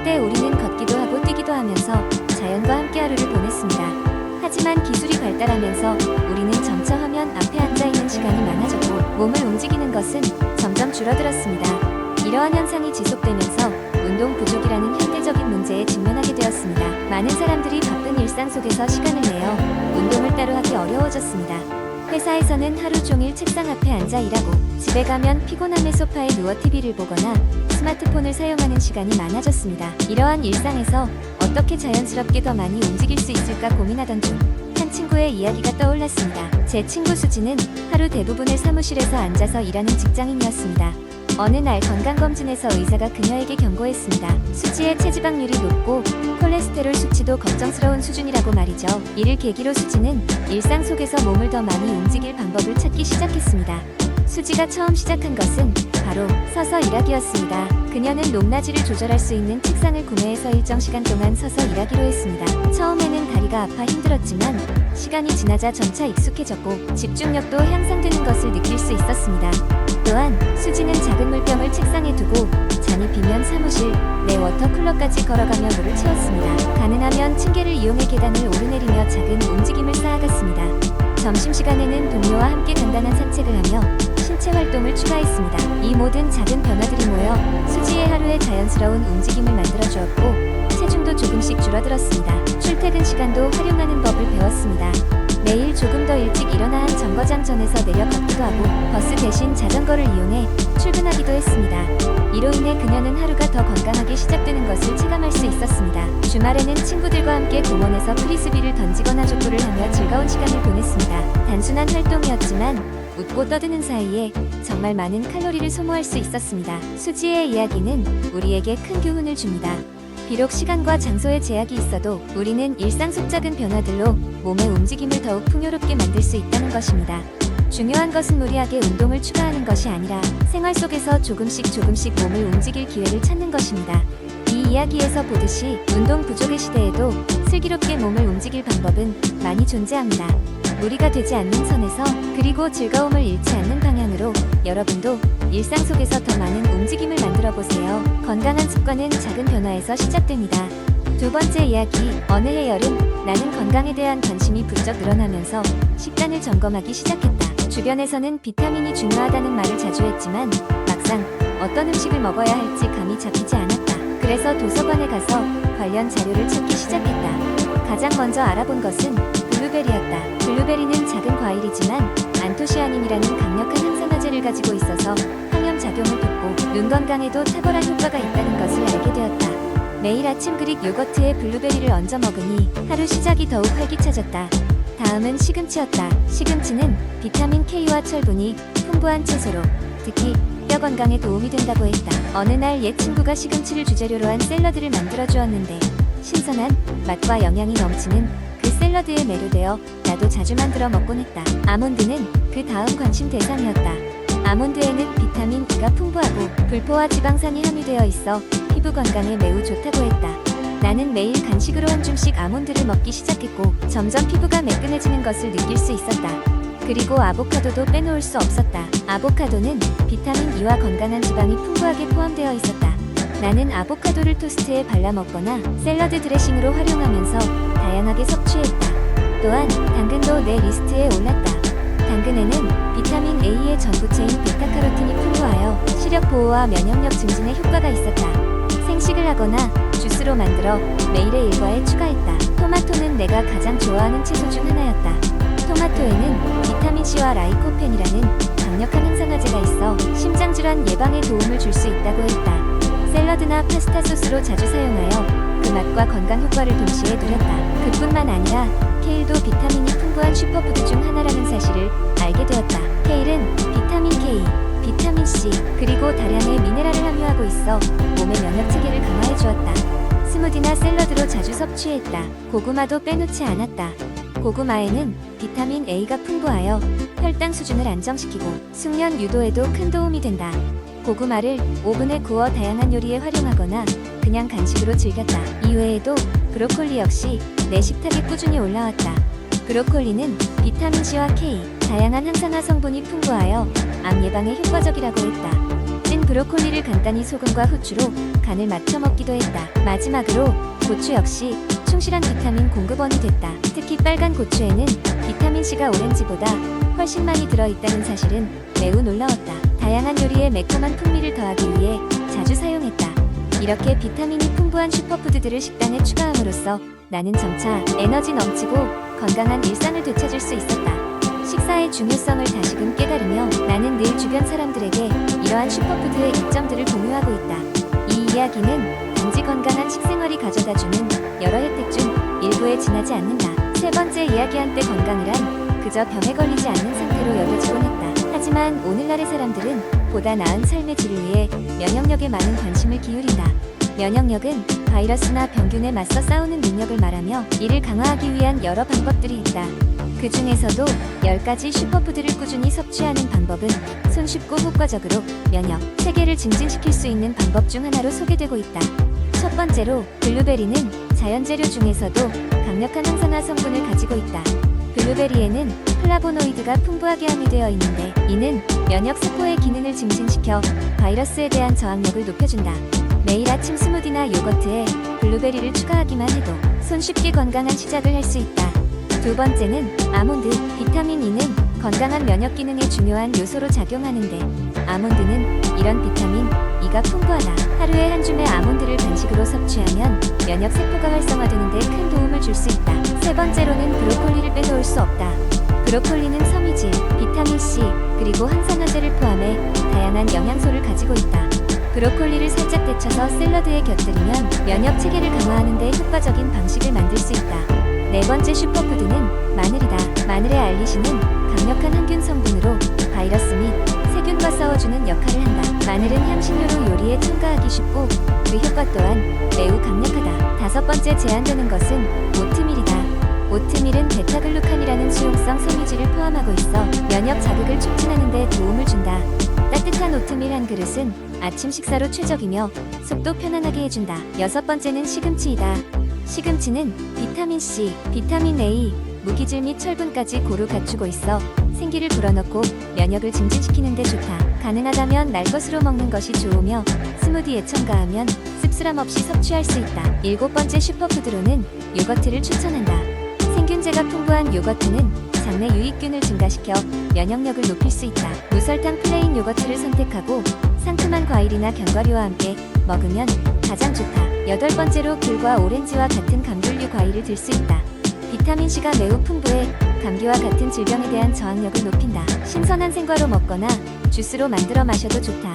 한때 우리는 걷기도 하고 뛰기도 하면서 자연과 함께 하루를 보냈습니다. 하지만 기술이 발달하면서 우리는 점차 화면 앞에 앉아있는 시간이 많아졌고 몸을 움직이는 것은 점점 줄어들었습니다. 이러한 현상이 지속되면서 운동 부족이라는 현대적인 문제에 직면하게 되었습니다. 많은 사람들이 바쁜 일상 속에서 시간을 내어 운동을 따로 하기 어려워졌습니다. 회사에서는 하루 종일 책상 앞에 앉아 일하고 집에 가면 피곤함에 소파에 누워 TV를 보거나 스마트폰을 사용하는 시간이 많아졌습니다. 이러한 일상에서 어떻게 자연스럽게 더 많이 움직일 수 있을까 고민하던 중 한 친구의 이야기가 떠올랐습니다. 제 친구 수지는 하루 대부분을 사무실에서 앉아서 일하는 직장인이었습니다. 어느 날 건강검진에서 의사가 그녀에게 경고했습니다. 수지의 체지방률이 높고 콜레스테롤 수치도 걱정스러운 수준이라고 말이죠. 이를 계기로 수지는 일상 속에서 몸을 더 많이 움직일 방법을 찾기 시작했습니다. 수지가 처음 시작한 것은 바로 서서 일하기였습니다. 그녀는 높낮이를 조절할 수 있는 책상을 구매해서 일정 시간 동안 서서 일하기로 했습니다. 처음에는 다리가 아파 힘들었지만 시간이 지나자 점차 익숙해졌고 집중력도 향상되는 것을 느낄 수 있었습니다. 또한 수지는 작은 물병을 책상에 두고 잔이 비면 사무실 내 워터쿨러까지 걸어가며 물을 채웠습니다. 가능하면 층계를 이용해 계단을 오르내리며 작은 움직임을 쌓아갔습니다. 점심시간에는 동료와 함께 간단한 산책을 하며 신체 활동을 추가했습니다. 이 모든 작은 변화들이 모여 수지의 하루에 자연스러운 움직임을 만들어주었고 체중도 조금씩 줄어들었습니다. 출퇴근 시간도 활용하는 법을 배웠습니다. 매일 조금 더 일찍 일어나 한 정거장 전에서 내려 걷기도 하고 버스 대신 자전거를 이용해 출근하기도 했습니다. 이로 인해 그녀는 하루가 더 건강하게 시작되는 것을 체감할 수 있었습니다. 주말에는 친구들과 함께 공원에서 프리스비를 던지거나 족구를 하며 즐거운 시간을 보냈습니다. 단순한 활동이었지만 웃고 떠드는 사이에 정말 많은 칼로리를 소모할 수 있었습니다. 수지의 이야기는 우리에게 큰 교훈을 줍니다. 비록 시간과 장소에 제약이 있어도 우리는 일상 속 작은 변화들로 몸의 움직임을 더욱 풍요롭게 만들 수 있다는 것입니다. 중요한 것은 무리하게 운동을 추가하는 것이 아니라 생활 속에서 조금씩 몸을 움직일 기회를 찾는 것입니다. 이 이야기에서 보듯이 운동 부족의 시대에도 슬기롭게 몸을 움직일 방법은 많이 존재합니다. 무리가 되지 않는 선에서 그리고 즐거움을 잃지 않는 방향으로 여러분도 일상 속에서 더 많은 움직임을 만들어 보세요. 건강한 습관은 작은 변화에서 시작됩니다. 두 번째 이야기, 어느 해 여름 나는 건강에 대한 관심이 부쩍 늘어나면서 식단을 점검하기 시작했다. 주변에서는 비타민이 중요하다는 말을 자주 했지만 막상 어떤 음식을 먹어야 할지 감이 잡히지 않았다. 그래서 도서관에 가서 관련 자료를 찾기 시작했다. 가장 먼저 알아본 것은 블루베리였다. 블루베리는 작은 과일이지만 안토시아닌이라는 강력한 항산화제를 가지고 있어서 항염 작용을 돕고 눈 건강에도 탁월한 효과가 있다는 것을 알게 되었다. 매일 아침 그릭 요거트에 블루베리를 얹어 먹으니 하루 시작이 더욱 활기차졌다. 다음은 시금치였다. 시금치는 비타민 K와 철분이 풍부한 채소로 특히 뼈 건강에 도움이 된다고 했다. 어느 날 옛 친구가 시금치를 주재료로 한 샐러드를 만들어 주었는데 신선한 맛과 영양이 넘치는 그 샐러드에 매료되어 나도 자주 만들어 먹곤 했다. 아몬드는 그 다음 관심 대상이었다. 아몬드에는 비타민 E가 풍부하고 불포화 지방산이 함유되어 있어 피부 건강에 매우 좋다고 했다. 나는 매일 간식으로 한 줌씩 아몬드를 먹기 시작했고 점점 피부가 매끈해지는 것을 느낄 수 있었다. 그리고 아보카도도 빼놓을 수 없었다. 아보카도는 비타민 E와 건강한 지방이 풍부하게 포함되어 있었다. 나는 아보카도를 토스트에 발라 먹거나 샐러드 드레싱으로 활용하면서 다양하게 섭취했다. 또한 당근도 내 리스트에 올랐다. 당근에는 비타민 A의 전부체인 베타카로틴이 풍부하여 시력 보호와 면역력 증진에 효과가 있었다. 생식을 하거나 주스로 만들어 매일의 일과에 추가했다. 토마토는 내가 가장 좋아하는 채소 중 하나였다. 토마토에는 비타민C와 라이코펜이라는 강력한 항산화제가 있어 심장질환 예방에 도움을 줄 수 있다고 했다. 샐러드나 파스타 소스로 자주 사용하여 그 맛과 건강 효과를 동시에 누렸다. 그뿐만 아니라 케일도 비타민이 풍부한 슈퍼푸드 중 하나라는 사실을 알게 되었다. 케일은 비타민 K, 비타민 C, 그리고 다량의 미네랄을 함유하고 있어 몸의 면역 체계를 강화해 주었다. 스무디나 샐러드로 자주 섭취했다. 고구마도 빼놓지 않았다. 고구마에는 비타민 A가 풍부하여 혈당 수준을 안정시키고 숙련 유도에도 큰 도움이 된다. 고구마를 오븐에 구워 다양한 요리에 활용하거나 그냥 간식으로 즐겼다. 이외에도 브로콜리 역시 내 식탁에 꾸준히 올라왔다. 브로콜리는 비타민C와 K, 다양한 항산화 성분이 풍부하여 암 예방에 효과적이라고 했다. 찐 브로콜리를 간단히 소금과 후추로 간을 맞춰 먹기도 했다. 마지막으로 고추 역시 충실한 비타민 공급원이 됐다. 특히 빨간 고추에는 비타민C가 오렌지보다 훨씬 많이 들어있다는 사실은 매우 놀라웠다. 다양한 요리에 매콤한 풍미를 더하기 위해 자주 사용했다. 이렇게 비타민이 풍부한 슈퍼푸드들을 식단에 추가함으로써 나는 점차 에너지 넘치고 건강한 일상을 되찾을 수 있었다. 식사의 중요성을 다시금 깨달으며 나는 늘 주변 사람들에게 이러한 슈퍼푸드의 이점들을 공유하고 있다. 이 이야기는 단지 건강한 식생활이 가져다주는 여러 혜택 중 일부에 지나지 않는다. 세 번째 이야기한 때 건강이란 그저 병에 걸리지 않는 상태로 여겨지곤 했다. 하지만 오늘날의 사람들은 보다 나은 삶의 질을 위해 면역력에 많은 관심을 기울인다. 면역력은 바이러스나 병균에 맞서 싸우는 능력을 말하며 이를 강화하기 위한 여러 방법들이 있다. 그 중에서도 10가지 슈퍼푸드를 꾸준히 섭취하는 방법은 손쉽고 효과적으로 면역 체계를 증진시킬 수 있는 방법 중 하나로 소개되고 있다. 첫 번째로 블루베리는 자연재료 중에서도 강력한 항산화 성분을 가지고 있다. 블루베리에는 플라보노이드가 풍부하게 함유되어 있는데 이는 면역세포의 기능을 증진시켜 바이러스에 대한 저항력을 높여준다. 매일 아침 스무디나 요거트에 블루베리를 추가하기만 해도 손쉽게 건강한 시작을 할 수 있다. 두 번째는 아몬드. 비타민 E는 건강한 면역 기능에 중요한 요소로 작용하는데 아몬드는 이런 비타민 E가 풍부하다. 하루에 한 줌의 아몬드를 간식으로 섭취하면 면역 세포가 활성화되는 데 큰 도움을 줄 수 있다. 세 번째로는 브로콜리를 빼놓을 수 없다. 브로콜리는 섬유질, 비타민C, 그리고 항산화제를 포함해 다양한 영양소를 가지고 있다. 브로콜리를 살짝 데쳐서 샐러드에 곁들이면 면역 체계를 강화하는 데 효과적인 방식을 만들 수 있다. 네 번째 슈퍼푸드는 마늘이다. 마늘의 알리신은 강력한 항균 성분으로 바이러스 및 세균과 싸워주는 역할을 한다. 마늘은 향신료로 요리에 첨가하기 쉽고 그 효과 또한 매우 강력하다. 다섯 번째 제한되는 것은 오트밀이다. 오트밀은 베타글루칸이라는 수용성 섬유질을 포함하고 있어 면역 자극을 촉진하는 데 도움을 준다. 따뜻한 오트밀 한 그릇은 아침 식사로 최적이며 속도 편안하게 해준다. 여섯 번째는 시금치이다. 시금치는 비타민C, 비타민 A, 무기질 및 철분까지 고루 갖추고 있어 생기를 불어넣고 면역을 증진시키는 데 좋다. 가능하다면 날 것으로 먹는 것이 좋으며 스무디에 첨가하면 씁쓸함 없이 섭취할 수 있다. 일곱 번째 슈퍼푸드로는 요거트를 추천한다. 생균제가 풍부한 요거트는 장내 유익균을 증가시켜 면역력을 높일 수 있다. 무설탕 플레인 요거트를 선택하고 상큼한 과일이나 견과류와 함께 먹으면 가장 좋다. 여덟 번째로 귤과 오렌지와 같은 감귤류 과일을 들 수 있다. 비타민C가 매우 풍부해 감기와 같은 질병에 대한 저항력을 높인다. 신선한 생과로 먹거나 주스로 만들어 마셔도 좋다.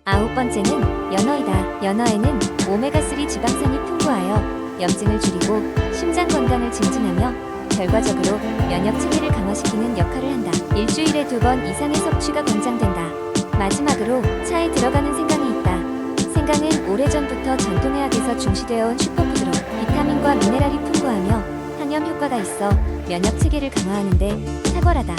아홉 번째는 연어이다. 연어에는 오메가3 지방산이 풍부하여 염증을 줄이고 심장 건강을 증진하며 결과적으로 면역 체계를 강화시키는 역할을 한다. 일주일에 2번 이상의 섭취가 권장된다. 마지막으로 차에 들어가는 생강이 있다. 생강은 오래전부터 전통의학에서 중시되어 온 슈퍼푸드로 비타민과 미네랄이 풍부하며 항염 효과가 있어 면역 체계를 강화하는 데 탁월하다.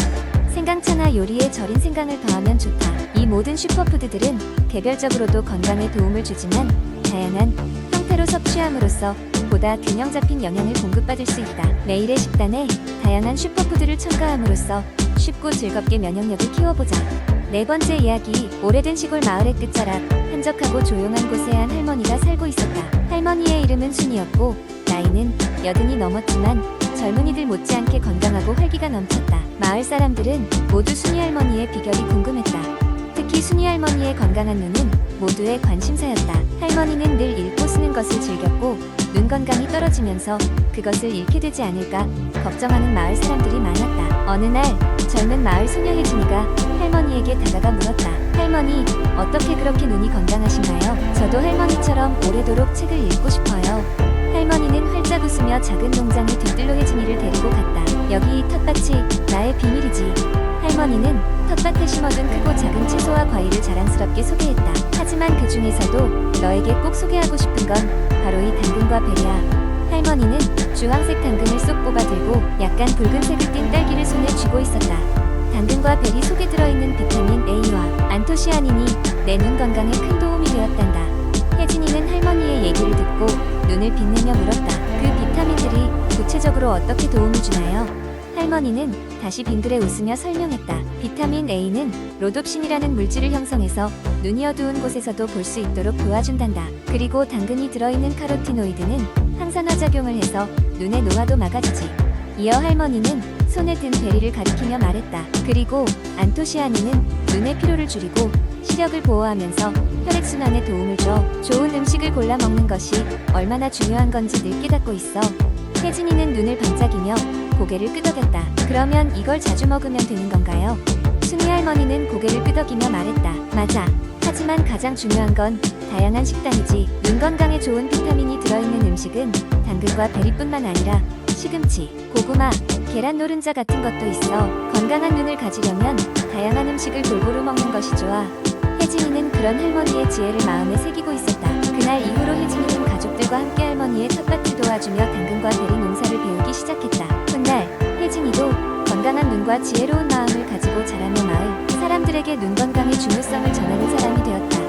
생강차나 요리에 절인 생강을 더하면 좋다. 이 모든 슈퍼푸드들은 개별적으로도 건강에 도움을 주지만 다양한 형태로 섭취함으로써 보다 균형 잡힌 영양을 공급받을 수 있다. 매일의 식단에 다양한 슈퍼푸드를 첨가함으로써 쉽고 즐겁게 면역력을 키워보자. 네 번째 이야기. 오래된 시골 마을의 끝자락 한적하고 조용한 곳에 한 할머니가 살고 있었다. 할머니의 이름은 순이었고 나이는 80이 넘었지만 젊은이들 못지않게 건강하고 활기가 넘쳤다. 마을 사람들은 모두 순이 할머니의 비결이 궁금했다. 특히 순이 할머니의 건강한 눈은 모두의 관심사였다. 할머니는 늘 읽고 쓰는 것을 즐겼고 눈 건강이 떨어지면서 그것을 잃게 되지 않을까 걱정하는 마을 사람들이 많았다. 어느 날 젊은 마을 소녀 혜진이가 할머니에게 다가가 물었다. 할머니, 어떻게 그렇게 눈이 건강하신가요? 저도 할머니처럼 오래도록 책을 읽고 싶어요. 할머니는 활짝 웃으며 작은 농장에 뒤뜰로 혜진이를 데리고 갔다. 여기 이 텃밭이 나의 비밀이지. 할머니는 텃밭에 심어둔 크고 작은 채소와 과일을 자랑스럽게 소개했다. 하지만 그 중에서도 너에게 꼭 소개하고 싶은 건 바로 이 당근과 베리야. 할머니는 주황색 당근을 쏙 뽑아 들고 약간 붉은색을 띤 딸기를 손에 쥐고 있었다. 당근과 베리 속에 들어있는 비타민 A와 안토시아닌이 내 눈 건강에 큰 도움이 되었단다. 혜진이는 할머니의 얘기를 듣고 눈을 빛내며 물었다. 그 비타민들이 구체적으로 어떻게 도움을 주나요? 할머니는 다시 빙그레 웃으며 설명했다. 비타민 A는 로놉신이라는 물질을 형성해서 눈이 어두운 곳에서도 볼 수 있도록 도와준단다. 그리고 당근이 들어있는 카로티노이드는 항산화 작용을 해서 눈의 노화도 막아주지. 이어 할머니는 손에 든 베리를 가리키며 말했다. 그리고 안토시아닌은 눈의 피로를 줄이고 시력을 보호하면서 혈액순환에 도움을 줘. 좋은 음식을 골라 먹는 것이 얼마나 중요한 건지 늘 깨닫고 있어. 혜진이는 눈을 반짝이며 고개를 끄덕였다. 그러면 이걸 자주 먹으면 되는 건가요? 순이 할머니는 고개를 끄덕이며 말했다. 맞아. 하지만 가장 중요한 건 다양한 식단이지. 눈 건강에 좋은 비타민이 들어있는 음식은 당근과 베리뿐만 아니라 시금치, 고구마, 계란 노른자 같은 것도 있어. 건강한 눈을 가지려면 다양한 음식을 골고루 먹는 것이 좋아. 혜진이는 그런 할머니의 지혜를 마음에 새기고 있었다. 그날 이후로 혜진이는 가족들과 함께 할머니의 텃밭을 도와주며 당근과 베리 농사를 배우기 시작했다. 훗날 혜진이도 건강한 눈과 지혜로운 마음을 가지고 자라며 마을 사람들에게 눈 건강의 중요성을 전하는 사람이 되었다.